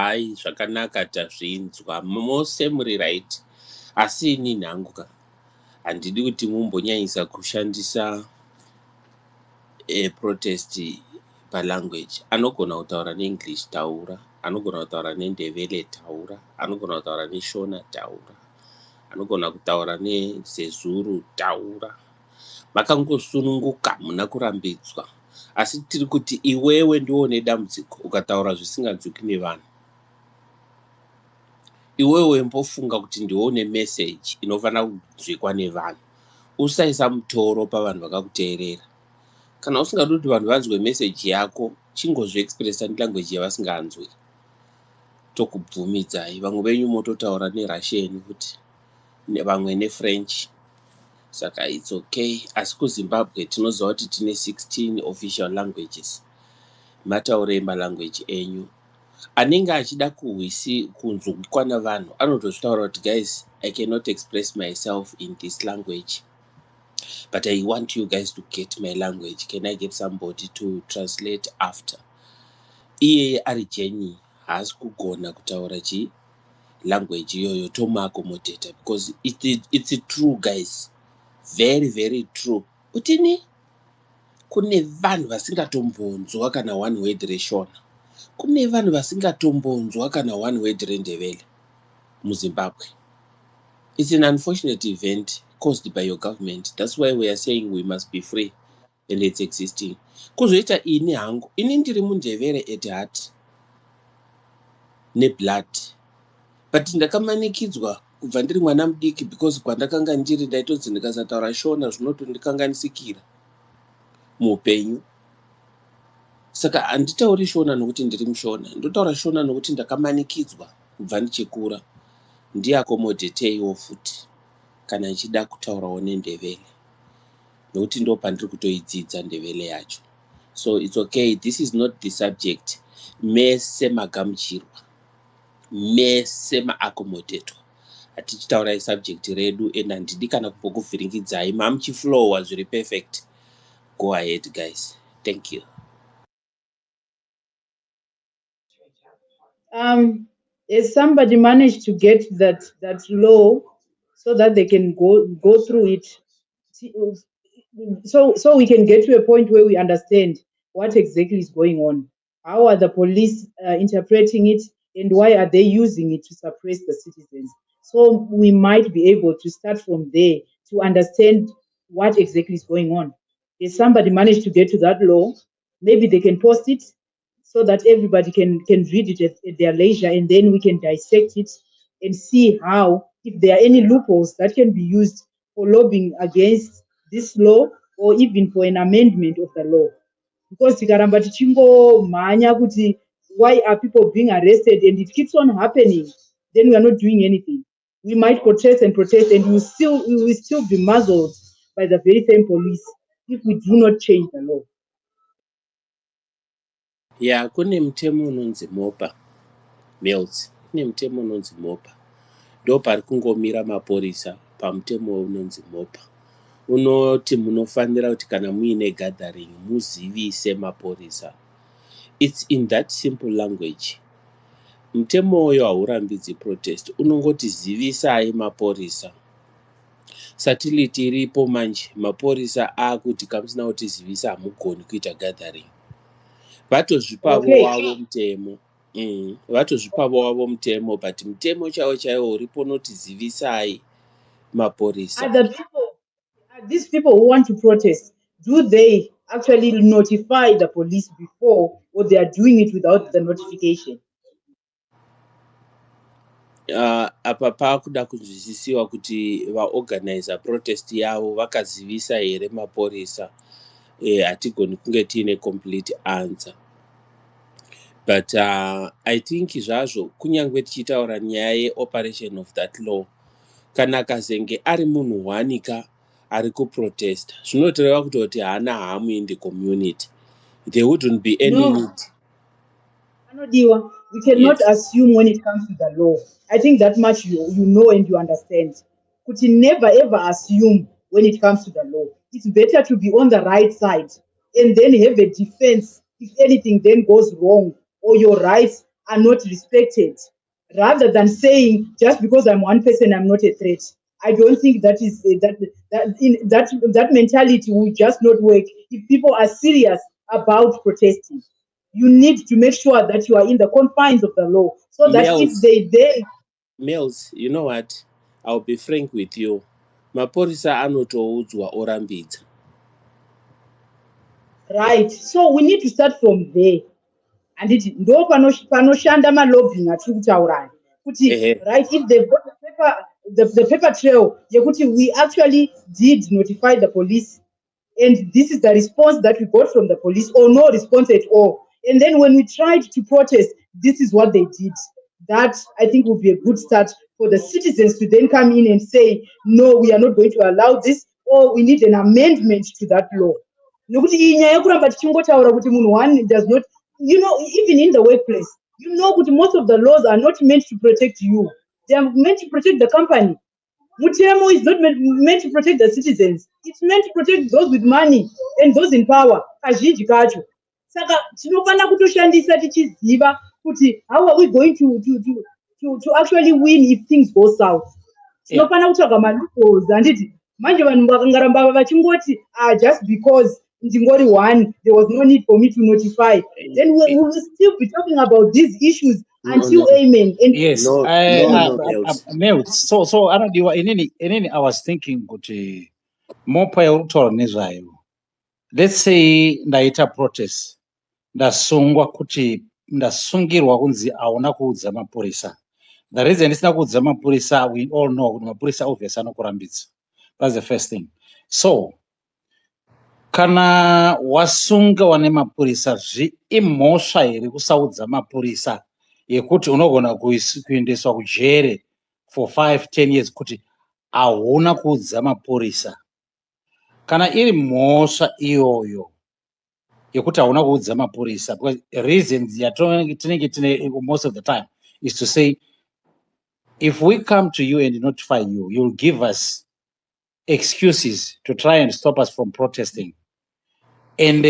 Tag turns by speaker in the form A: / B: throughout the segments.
A: ai zvakanaka tazvinzwa mose muri right, asi ini nhanguka handidi kuti mumbonyanyisa kushandisa protest palanguage. Anogona kutaura neEnglish taura, anogona kutaura neNdebele taura, anogona kutaura neShona taura, anogona kutaura neZezuru taura. Makangosununguka muna kurambidzwa, asi tiri kuti iwewe ndiwo nedambudziko ukataura zvisinganzwiki nevanhu. Iwewe mbofunga kuti ndiwo nemessage inofanira kunzwikwa nevanhu. Usaisa mutoro pavanhu vakakuteerera. Kana usingadi kuti vanhu vanzwe message yako, chingozviexpressa nelanguage yavasinganzwi. Tokubvumidzai, vamwe venyu mototaura neRussian kuti vamwe neFrench. Saka it's okay. Asi kuZimbabwe tinoziva kuti tine 16 official languages. Mataurei malanguage enyu. Anenge achida kunzwikwa navanhu anotozvitaura kuti guys, I cannot express myself in this language, but I want you guys to get my language. Can I get somebody to translate after? Iye ari Jenny haasi kugona kutaura language iyoyo tomuaccommodata because it's true guys, very very true. Utini kune vanhu vasingatombonzwa kana one word reShona, kune vanhu vasingatombonzwa kana one word reNdebele muZimbabwe. It's an unfortunate event caused by your government. That's why we are saying we must be free and it's existing. Kuzoita ini hangu, ini ndiri muNdebele at heart neblood, but ndakamanikidzwa kubva ndiri mwana mudiki because kwandakanga ndiri ndaitonzi ndikasataura Shona zvinotondikanganisikira muupenyu. Saka handitauri Shona nokuti ndiri muShona, ndotaura Shona nokuti ndakamanikidzwa kubva ndichikura. Ndiaccommodate futi kana nchida kutaurawo neNdebele nokuti ndo pandiri kutoidzidza Ndebele yacho. So it's okay, this is not the subject. Mese magamuchirwa, mese maaccomodatwa. Hatichitaurai subject redu and handidi kana kumbokuvhiringidzai. Mamuchiflowa zviri perfect. Go ahead guys. Thank you.
B: Has somebody managed to get that law so that they can go through it, so we can get to a point where we understand what exactly is going on? How are the police interpreting it, and why are they using it to suppress the citizens? So we might be able to start from there to understand what exactly is going on. If somebody managed to get to that law, maybe they can post it so that everybody can read it at their leisure, and then we can dissect it and see how, if there are any loopholes that can be used for lobbying against this law or even for an amendment of the law. Because tikaramba tichingomhanya kuti why are people being arrested and it keeps on happening, then we are not doing anything. We might protest, and we will still be muzzled by the very same police if we do not change the law.
A: Yeah, kune mutemo unonzi MOPA Mills, kune mutemo unonzi MOPA. Ndo pari kungomira maporisa pamutemo unonzi MOPA. Unoti munofanira kuti kana muine gathering muzivise maporisa. It's in that simple language. Mutemo uyo haurambidzi protest, unongoti zivisai maporisa. Satiliti iripo manje, maporisa akuti kamusina kuti zivisa hamugoni kuita gathering. Vatozvipavo wavo mutemo. Vatozvipavo wavo mutemo, but mutemo chaiwo uripo noti zivisai maporisa.
B: These people who want to protest, do they actually notify the police before, or they are doing it without the notification?
A: Apa pakuda kunzwisisiwa kuti vaorganizer protest yavo vakazivisa here maporisa. Hatigoni kunge tiine complete answer. But I think zvazvo kunyangwe tichitaura nyaya yeoperation of that law, kana akazenge ari munhu wanika ari kuprotesta, zvinotoreva kutoti haana hamu in the community. There wouldn't be any need.
B: Anodiwa, we cannot assume when it comes to the law. I think that much you know and you understand. Could you never ever assume when it comes to the law? It's better to be on the right side and then have a defense if anything then goes wrong or your rights are not respected, rather than saying just because I'm one person, I'm not a threat. I don't think that is that mentality will just not work if people are serious about protesting. You need to make sure that you are in the confines of the law, so that if
A: Males,
B: they
A: males, you know what? I'll be frank with you. Maporisa anotoudzwa orambidza.
B: right, so we need to start from there. Handiti ndo panoshanda malobbying atiri kutaura kuti
A: Ehe.
B: right, if they've got the paper trail yekuti we actually did notify the police, and this is the response that we got from the police, or no response at all, and then when we tried to protest, this is what they did. That, I think, would be a good start for the citizens to then come in and say, no, we are not going to allow this, or we need an amendment to that law. Nokuti iyi nyaya yekuramba tichingotaura kuti munhu one does not, even in the workplace, kuti most of the laws are not meant to protect you. They are meant to protect the company. Mutemo is not meant to protect the citizens. It's meant to protect those with money and those in power. Kazhinji kacho. Saka tinofana kutoshandisa tichiziva kuti how are we going to actually win if things go south.
A: Yeah.
B: Tinofana kutsvaga ma-loopholes. Handiti manje vanhu vakangaramba vachingoti just because ndingori one, there was no need for me to notify. Then we will still be talking about these issues
A: No,
B: until
A: no,
B: amen. And
C: Yes,
A: no, no, males.
C: Males. So anodiwa inini I was thinking kuti mopo yautaura nezvayo. Let's say ndaita protest, ndasungirwa kunzi hauna kuudza mapurisa. The reason ndisina kuudza mapurisa, we all know kuti mapurisa obviously anokurambidza. That's the first thing. So kana wasunga nemapurisa, imhosva here kusaudza mapurisa yekuti unogona kuendeswa kujere for 5-10 years kuti hauna kuudza mapurisa. Kana iri mhosva iyoyo yekuti hauna kuudza mapurisa, because reasons yatinenge tine most of the time is to say, if we come to you and notify you, you'll give us excuses to try and stop us from protesting. And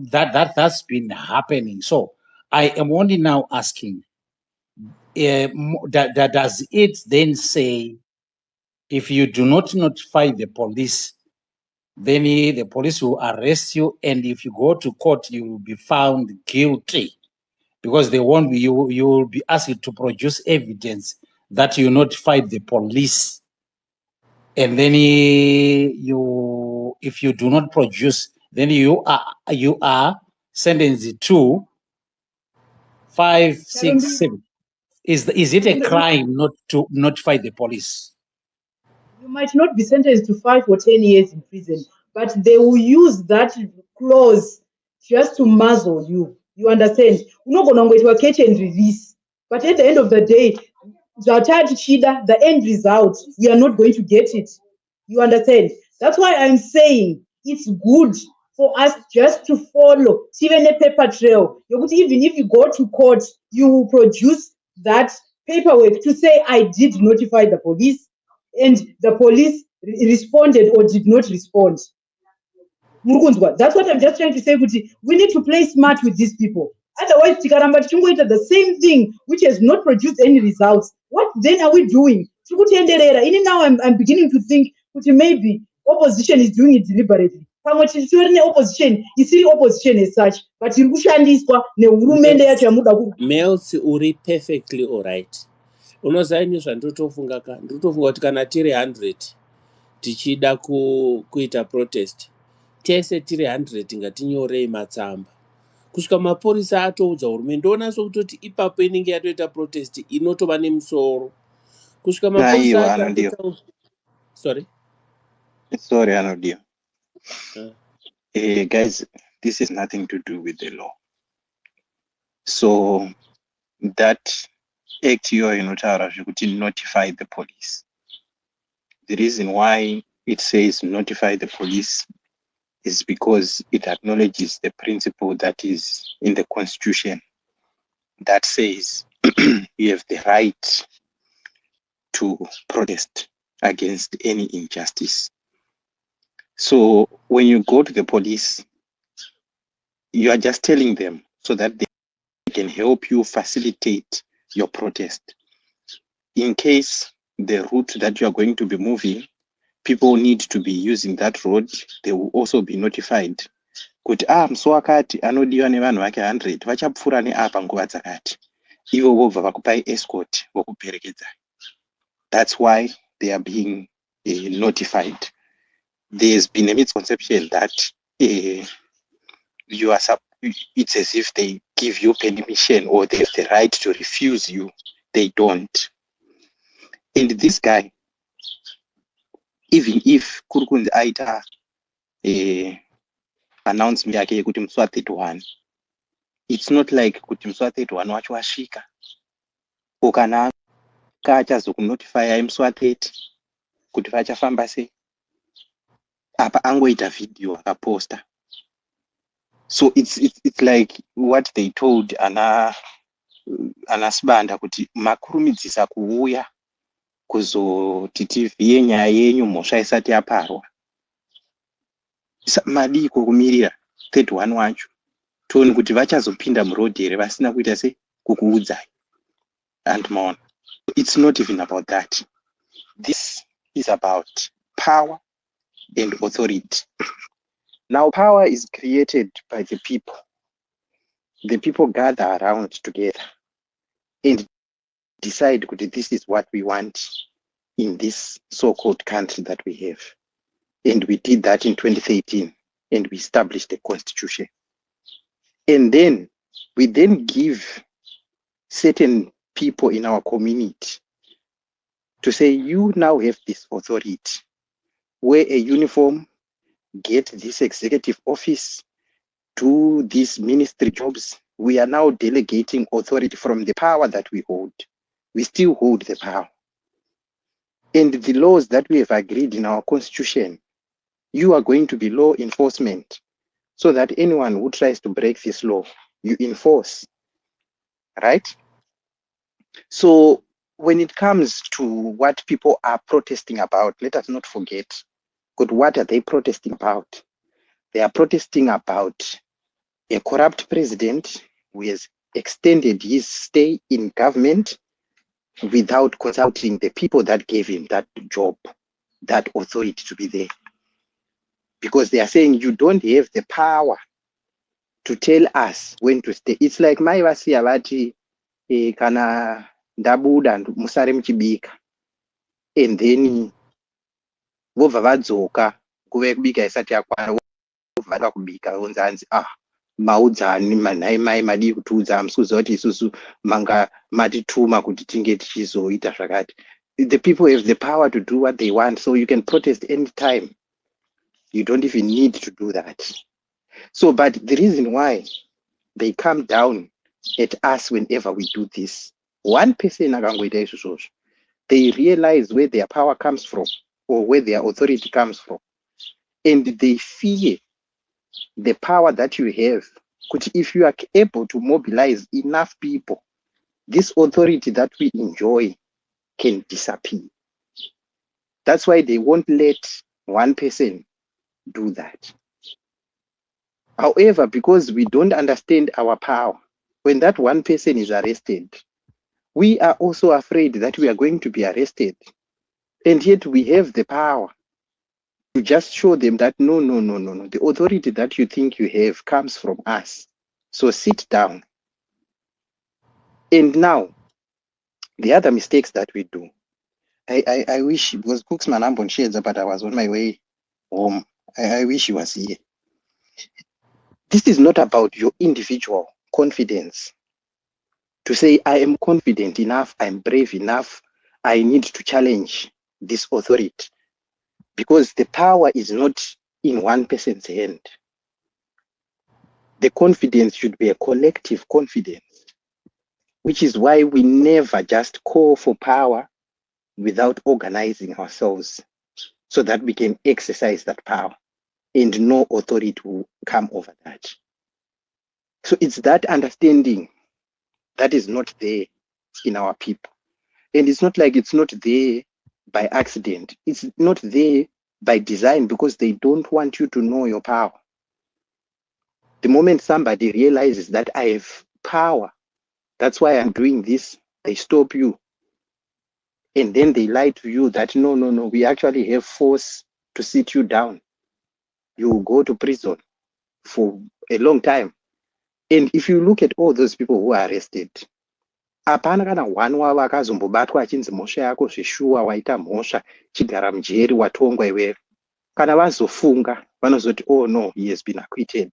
C: that's been happening. So I am only now asking, does it then say, if you do not notify the police, then the police will arrest you, and if you go to court, you will be found guilty, because they won't be, you will be asked to produce evidence that you notified the police, and then if you do not produce, then you are sentenced to 5, 6, 7. Is it a crime not to notify the police?
B: You might not be sentenced to 5 or 10 years in prison, but they will use that clause just to muzzle you. You understand? You're not going to catch and release. But at the end of the day, the end result, we are not going to get it. You understand? That's why I'm saying it's good for us just to follow even a paper trail. Even if you go to court, you will produce that paperwork to say, I did notify the police, and the police responded or did not respond. That's what I'm just trying to say. We need to play smart with these people. Otherwise, the same thing which has not produced any results. What then are we doing? Now I'm beginning to think maybe opposition is doing it deliberately. Opposition is opposition as such, but
A: Males uri perfectly alright. Unozaini zvandotofunga kuti kana tiri 100 tichida kuita protest, tese tiri 100 ngatinyorei matsamba kusvika mapurisa atoudza hurumende, ndoona sokutoti ipapo inenge yatoita protest inotova nemusoro kusvika mapurisa atatotaura.
D: Sorry, Anodio. Guys, this has nothing to do with the law. So that act you notify the police. The reason why it says notify the police is because it acknowledges the principle that is in the Constitution that says you have the right to protest against any injustice. So when you go to the police, you are just telling them so that they can help you facilitate your protest. In case the route that you are going to be moving, people need to be using that road, they will also be notified. Kuti musi wakati anodiwa nevanhu vake 100 vachapfuura neapa nguva dzakati. Ivo vobva vakupai escort vokuperekedzai. That's why they are being notified. There's been a misconception that it's as if they give you permission or they have the right to refuse you. They don't. And this guy, even if Kurukunzi aita announcement yake yekuti musi wa31, it's not like kuti musi wa31 wacho wasvika. Kana achazokunotify musi wa30 kuti vachafamba sei. Apa angoita video akaposta. So it's like what they told ana Sibanda kuti makurumidzisa kuuya kuzoti TV yenyaya yenyu mhosva isati yaparwa. Madiko kumirira 31 wacho. Toni kuti vachazopinda murodhi here vasina kuita sei kukuudzai. And more. It's not even about that. This is about power and authority. Now, power is created by the people. The people gather around together and decide that this is what we want in this so-called country that we have. And we did that in 2013, and we established a constitution. And then we then give certain people in our community to say, you now have this authority, wear a uniform, get this executive office, do these ministry jobs. We are now delegating authority from the power that we hold. We still hold the power. And the laws that we have agreed in our constitution, you are going to be law enforcement, so that anyone who tries to break this law, you enforce, right? So when it comes to what people are protesting about, let us not forget, but what are they protesting about? They are protesting about a corrupt president who has extended his stay in government without consulting the people that gave him that job, that authority to be there. Because they are saying you don't have the power to tell us when to stay. It's like my vasiya vati kana ndabuda musare muchibika, and then vobva vadzoka nguva yekubika isati yakwana vobva kubika vonzi maudzani manhai mai madii kutiudza hamusi kuziva kuti isusu manga matituma kuti tinge tichizoita zvakati. The people have the power to do what they want, so you can protest anytime. You don't even need to do that. So, but the reason why they come down at us whenever we do this, one person akangoita izvozvo, they realize where their power comes from or where their authority comes from, and they fear the power that you have. If you are able to mobilize enough people, this authority that we enjoy can disappear. That's why they won't let one person do that. However, because we don't understand our power, when that one person is arrested, we are also afraid that we are going to be arrested. And yet we have the power to just show them that no. The authority that you think you have comes from us. So sit down. And now, the other mistakes that we do, I wish, because Cooksman Ambon shares, but I was on my way home. I wish he was here. This is not about your individual confidence. To say, I am confident enough, I'm brave enough, I need to challenge this authority. Because the power is not in one person's hand. The confidence should be a collective confidence, which is why we never just call for power without organizing ourselves so that we can exercise that power and no authority will come over that. So it's that understanding that is not there in our people. And it's not like it's not there by accident. It's not there by design because they don't want you to know your power. The moment somebody realizes that I have power. That's why I'm doing this. They stop you. And then they lie to you that no, we actually have force to sit you down. You will go to prison for a long time. And if you look at all those people who are arrested, hapana kana one wavo akazombobatwa achinzi mhosva yako zveshuwa waita mhosva chigara mujeri watongwa iwewe. Kana vazofunga vanozoti oh no, he has been acquitted,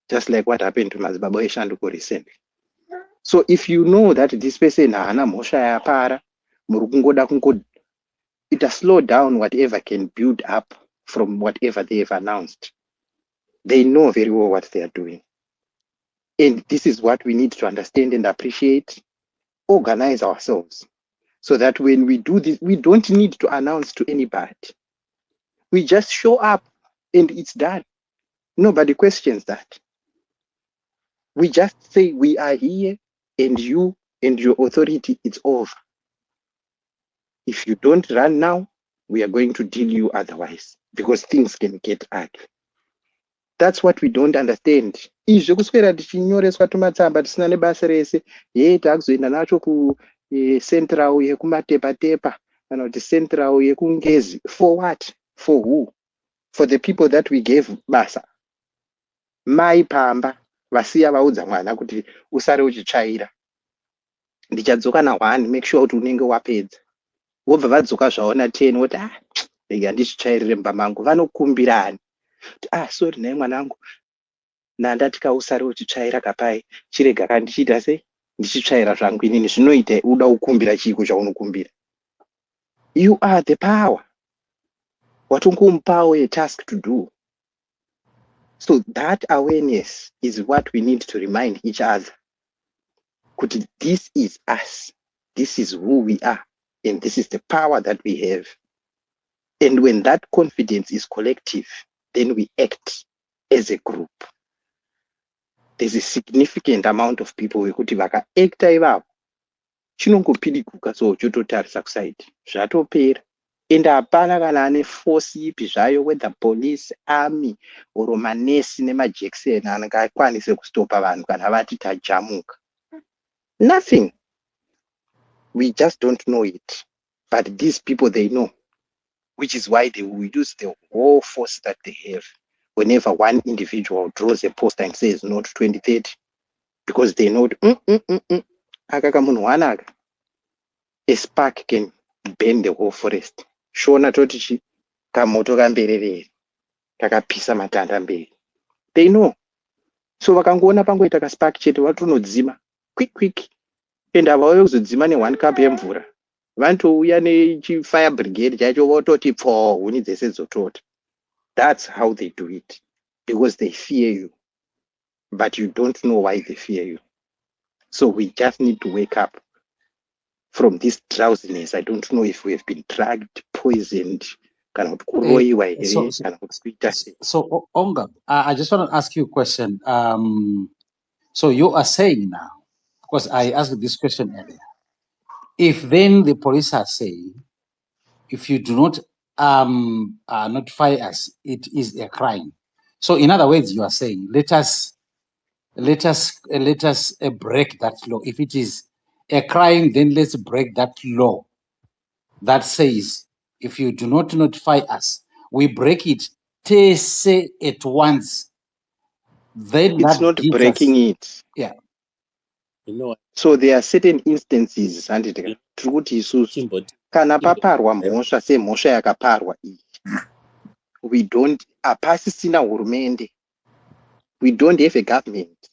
D: just like what happened to Mazibaba Eshanduko recently. So if you know that this person haana mhosva yapara, muri kungoda it has slowed down whatever can build up from whatever they have announced. They know very well what they are doing. And this is what we need to understand and appreciate, organize ourselves, so that when we do this, we don't need to announce to anybody. We just show up and it's done. Nobody questions that. We just say we are here and you and your authority, it's over. If you don't run now, we are going to deal you otherwise, because things can get ugly. That's what we don't understand. Izvo kuswera tichinyoreswa tumatsamba tisina nebasa rese, takuzoenda nacho ku central yekumatepa-tepa kana kuti central yekungezi. For what? For who? For the people that we gave basa. Mai pamba vasiya vaudza mwana kuti usare uchitsvaira, ndichadzoka na1, make sure kuti unenge wapedza. Wobva vadzoka zvavo na10 woti rega ndichitsvairire mumba mangu. Vanokumbirani sorry naye mwanangu, nandatika usare uchitsvaira kapai, chirega kandichiita sei, ndichitsvaira zvangu inini. Zvinoita uda kukumbira chiko chaunokumbira? You are the power. Watongomupawo a task to do. So that awareness is what we need to remind each other. Kuti this is us. This is who we are. And this is the power that we have. And when that confidence is collective, then we act as a group. There's a significant amount of people wekuti vakaacta ivavo chinongopirikuka so chototarisa kusaidi zvatopera. And hapana kana ane force ipi zvayo, whether police, army or manesi nemajekiseni angakwanise kustopa vanhu kana vati tajamuka. Nothing. We just don't know it. But these people, they know, which is why they will use the whole force that they have whenever one individual draws a poster and says no to 2030, because they know aka kamunhu wanaka, a spark can burn the whole forest. Shona totichi kamoto kambererere kakapisa matanda mberi. They know. So vakangoona pangoita kaspark chete vatonodzima quick. And havauye kuzodzima ne1 cup yemvura, vanotouya nechifire brigade chacho vototi huni dzese dzotota. That's how they do it, because they fear you, but you don't know why they fear you. So we just need to wake up from this drowsiness. I don't know if we have been drugged, poisoned, kana kuti kuroiwa here, kana kuti kuita sei.
C: So Onga, I just want to ask you a question. So you are saying now, because I asked this question earlier, if then the police are saying, if you do not notify us, it is a crime. So in other words, you are saying, let us break that law. If it is a crime, then let's break that law that says, if you do not notify us, we break it at once. Then
D: it's not breaking it.
C: Yeah.
A: You know what?
D: So there are certain instances, handiti kuti isusu kana paparwa mhosva semhosva yakaparwa iyi, we don't, hapasisina hurumende, we don't have a government,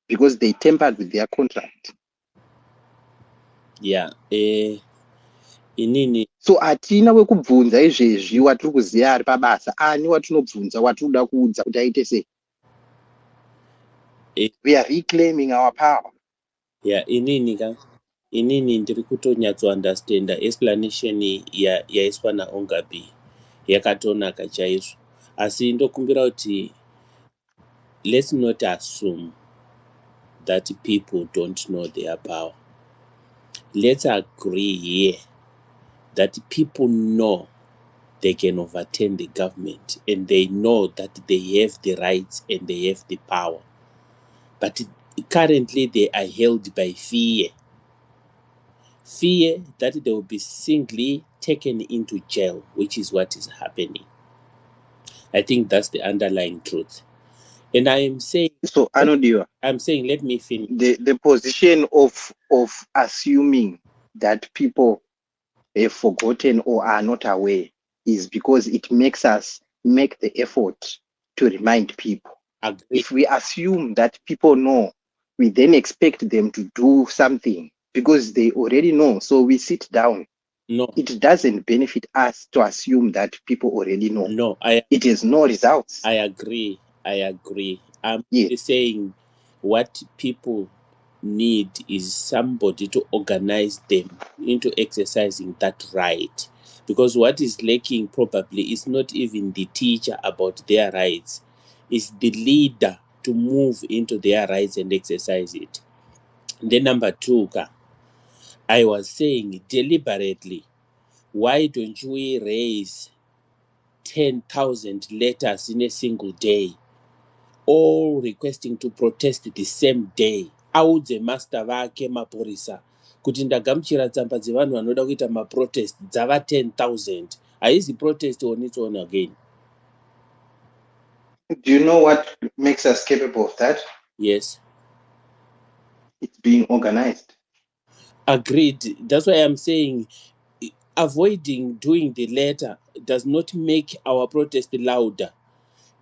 D: because they tampered with their contract.
A: Yeah, inini.
D: So hatina wekubvunza izvezvi watiri kuziva ari pabasa, ani watinobvunza watinoda kuudza kuti aite sei. We are reclaiming our power.
A: Yeah, inini ndiri kutonyatsounderstanda explanation yaiswa naOngapi yakatonaka chaizvo, asi ndokumbira kuti let's not assume that people don't know their power. Let's agree here that people know they can overturn the government and they know that they have the rights and they have the power. But currently they are held by fear that they will be singly taken into jail, which is what is happening. I think that's the underlying truth. And I am saying,
D: So Anodiwa,
A: let me finish.
D: The position of assuming that people have forgotten or are not aware is because it makes us make the effort to remind people.
A: Agree.
D: If we assume that people know, we then expect them to do something because they already know. So we sit down.
A: No,
D: It doesn't benefit us to assume that people already know.
A: no,
D: It has no results.
A: I agree. I'm
D: Yes.
A: saying what people need is somebody to organize them into exercising that right. Because what is lacking probably is not even the teacher about their rights, it's the leader to move into their rights and exercise it. Then number two, I was saying deliberately, why don't we raise 10,000 letters in a single day, all requesting to protest the same day? Audze master vake mapurisa kuti ndagamuchira tsamba dzevanhu vanoda kuita maprotest dzava 10,000. Haizi protest on its own again.
D: Do you know what makes us capable of that?
A: Yes.
D: It's being organized.
A: Agreed. That's why I'm saying avoiding doing the letter does not make our protest louder.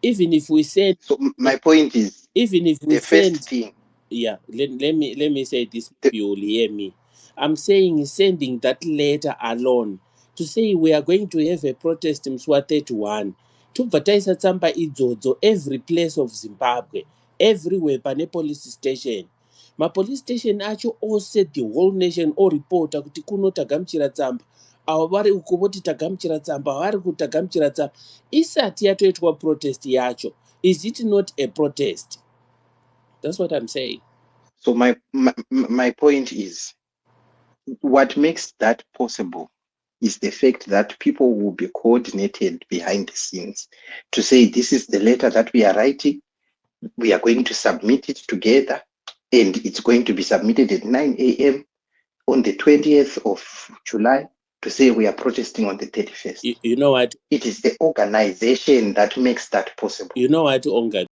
A: Even if we send,
D: So my point is,
A: even if we
D: the first
A: send,
D: thing,
A: yeah, let me say this, you will hear me. I'm saying sending that letter alone to say we are going to have a protest Mswa 31 tobva taisa tsamba idzodzo every place of Zimbabwe, everywhere pane police station. Police station acho ose the whole nation oripota kuti kuno tagamuchira tsamba, avo vari uko voti tagamuchira tsamba, vari kutagamuchira tsamba. Isati yatoitwa protest yacho, is it not a protest? That's what I'm saying.
D: so my point is, what makes that possible is the fact that people will be coordinated behind the scenes to say, this is the letter that we are writing, we are going to submit it together, and it's going to be submitted at 9 a.m. on the 20th of July to say we are protesting on the 31st.
A: You know what?
D: It is the organization that makes that possible.
A: You know what, Onga?